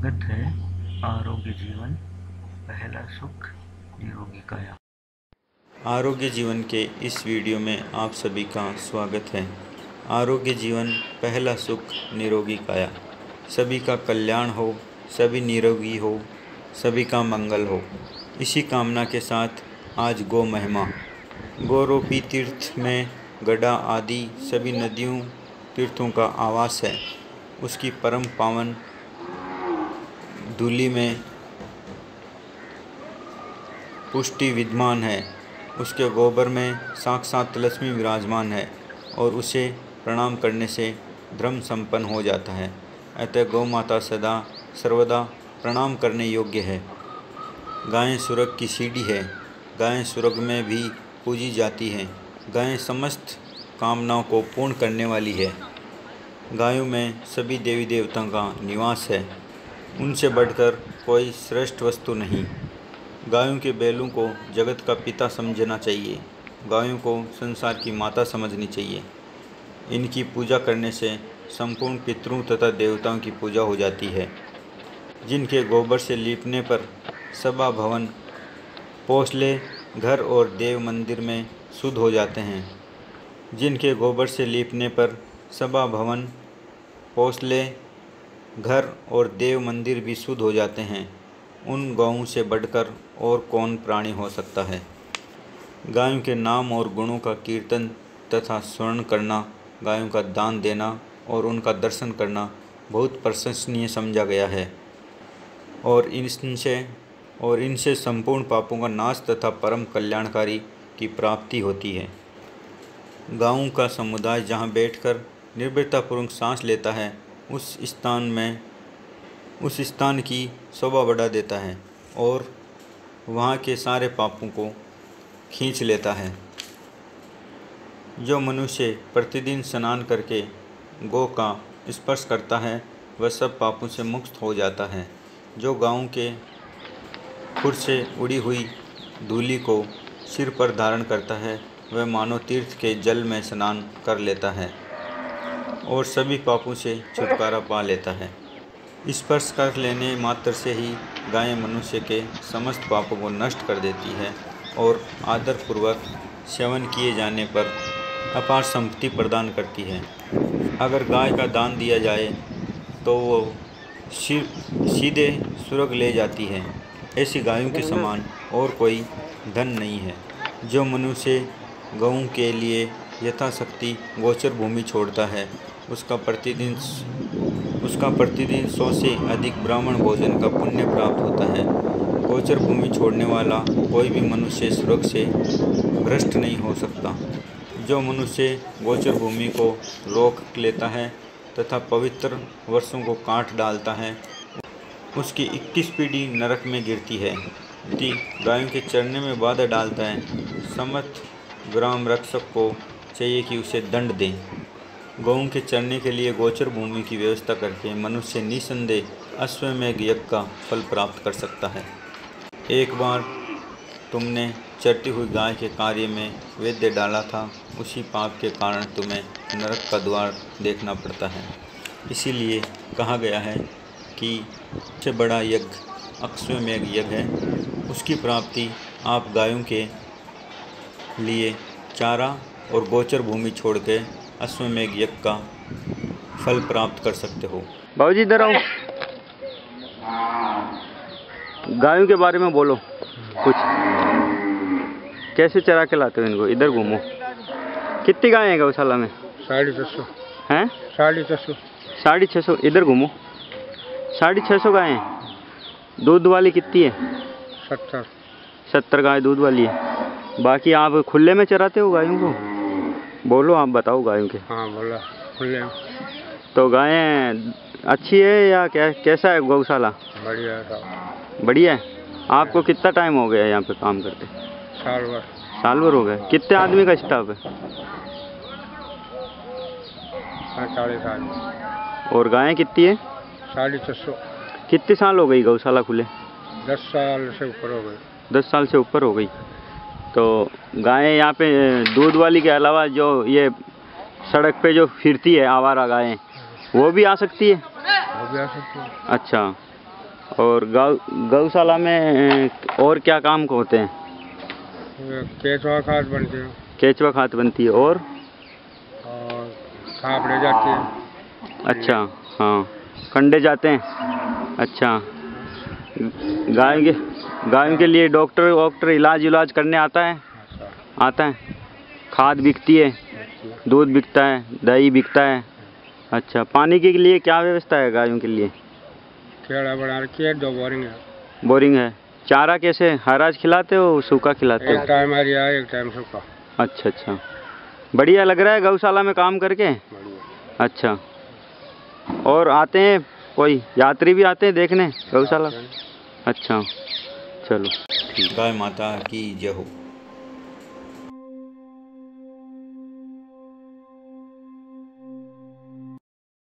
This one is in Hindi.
स्वागत है आरोग्य जीवन पहला सुख निरोगी काया। आरोग्य जीवन के इस वीडियो में आप सभी का स्वागत है। आरोग्य जीवन पहला सुख निरोगी काया। सभी का कल्याण हो, सभी निरोगी हो, सभी का मंगल हो, इसी कामना के साथ आज गौ महिमा। गौरोपी तीर्थ में गड्ढा आदि सभी नदियों तीर्थों का आवास है। उसकी परम पावन धूलि में पुष्टि विद्यमान है। उसके गोबर में साक्षात लक्ष्मी विराजमान है और उसे प्रणाम करने से धर्म संपन्न हो जाता है। अतः गौ माता सदा सर्वदा प्रणाम करने योग्य है। गायें स्वर्ग की सीढ़ी है। गायें स्वर्ग में भी पूजी जाती हैं। गायें समस्त कामनाओं को पूर्ण करने वाली है। गायों में सभी देवी देवताओं का निवास है। उनसे बढ़कर कोई श्रेष्ठ वस्तु नहीं। गायों के बैलों को जगत का पिता समझना चाहिए। गायों को संसार की माता समझनी चाहिए। इनकी पूजा करने से संपूर्ण पितरों तथा देवताओं की पूजा हो जाती है। जिनके गोबर से लीपने पर सभा भवन, पोसले, घर और देव मंदिर में शुद्ध हो जाते हैं। जिनके गोबर से लीपने पर सभा भवन, पोसले, घर और देव मंदिर भी शुद्ध हो जाते हैं, उन गौओं से बढ़कर और कौन प्राणी हो सकता है। गायों के नाम और गुणों का कीर्तन तथा स्मरण करना, गायों का दान देना और उनका दर्शन करना बहुत प्रशंसनीय समझा गया है और इनसे संपूर्ण पापों का नाश तथा परम कल्याणकारी की प्राप्ति होती है। गायों का समुदाय जहाँ बैठकर निर्भयतापूर्वक सांस लेता है, उस स्थान की शोभा बढ़ा देता है और वहाँ के सारे पापों को खींच लेता है। जो मनुष्य प्रतिदिन स्नान करके गौ का स्पर्श करता है, वह सब पापों से मुक्त हो जाता है। जो गायों के खुर से उड़ी हुई धूलि को सिर पर धारण करता है, वह मानो तीर्थ के जल में स्नान कर लेता है और सभी पापों से छुटकारा पा लेता है। स्पर्श कर लेने मात्र से ही गायें मनुष्य के समस्त पापों को नष्ट कर देती है और आदरपूर्वक सेवन किए जाने पर अपार संपत्ति प्रदान करती है। अगर गाय का दान दिया जाए तो वो सीधे स्वर्ग ले जाती है। ऐसी गायों के समान और कोई धन नहीं है। जो मनुष्य गौओं के लिए यथाशक्ति गोचर भूमि छोड़ता है, उसका प्रतिदिन 100 से अधिक ब्राह्मण भोजन का पुण्य प्राप्त होता है। गोचर भूमि छोड़ने वाला कोई भी मनुष्य स्वर्ग से भ्रष्ट नहीं हो सकता। जो मनुष्य गोचर भूमि को रोक लेता है तथा पवित्र वर्षों को काट डालता है, उसकी 21 पीढ़ी नरक में गिरती है। यदि गायों के चरने में बाधा डालता है, समस्त ग्राम रक्षक को चाहिए कि उसे दंड दें। गौओं के चरने के लिए गोचर भूमि की व्यवस्था करके मनुष्य निसंदेह अश्वमेध यज्ञ का फल प्राप्त कर सकता है। एक बार तुमने चरती हुई गाय के कार्य में वैद्य डाला था, उसी पाप के कारण तुम्हें नरक का द्वार देखना पड़ता है। इसीलिए कहा गया है कि सबसे बड़ा यज्ञ अश्वमेध यज्ञ है। उसकी प्राप्ति आप गायों के लिए चारा और गोचर भूमि छोड़ के अश्वमेध यज्ञ का फल प्राप्त कर सकते हो। बाबूजी इधर आओ, गायों के बारे में बोलो कुछ। कैसे चरा के लाते हो इनको? इधर घूमो। कितनी गायें हैं गौशाला में? 650 हैं? 650। 650। इधर घूमो। 650 गायें। दूध वाली कितनी है? 70 गाय दूध वाली है। बाकी आप खुले में चराते हो गायों को? बोलो, आप बताओ गायों के। हाँ बोला, खुले में। तो गायें अच्छी है या कैसा है गौशाला? बढ़िया है। बढ़िया है। आपको कितना टाइम हो गया यहाँ पे काम करते? साल भर हो गए। कितने आदमी का स्टाफ है? 40 आदमी। और गायें कितनी है? 650। कितने साल हो गई गौशाला खुले? 10 साल से ऊपर हो गए। 10 साल से ऊपर हो गई। तो गायें यहाँ पे दूध वाली के अलावा जो ये सड़क पे जो फिरती है आवारा गायें, वो भी आ सकती है? वो भी आ सकती है। अच्छा, और गौशाला में और क्या काम होते हैं? केचुआ खाद बनती है केचुआ खाद बनती है और खापड़े जाती है। अच्छा, हाँ, कंडे जाते हैं। अच्छा, गायों के लिए डॉक्टर इलाज करने आता है? आता है। खाद बिकती है, दूध बिकता है, दही बिकता है। अच्छा, पानी के लिए क्या व्यवस्था है गायों के लिए? खेड़ा बना रखी है, 2 बोरिंग है। बोरिंग है। चारा कैसे, हराज खिलाते हो, सूखा खिलाते हो? एक टाइम हरिया, एक टाइम सूखा। अच्छा अच्छा, बढ़िया लग रहा है गौशाला में काम करके? बढ़िया। अच्छा, और आते हैं कोई यात्री भी आते हैं देखने गौशाला? अच्छा, चलो। गाय माता की जय हो।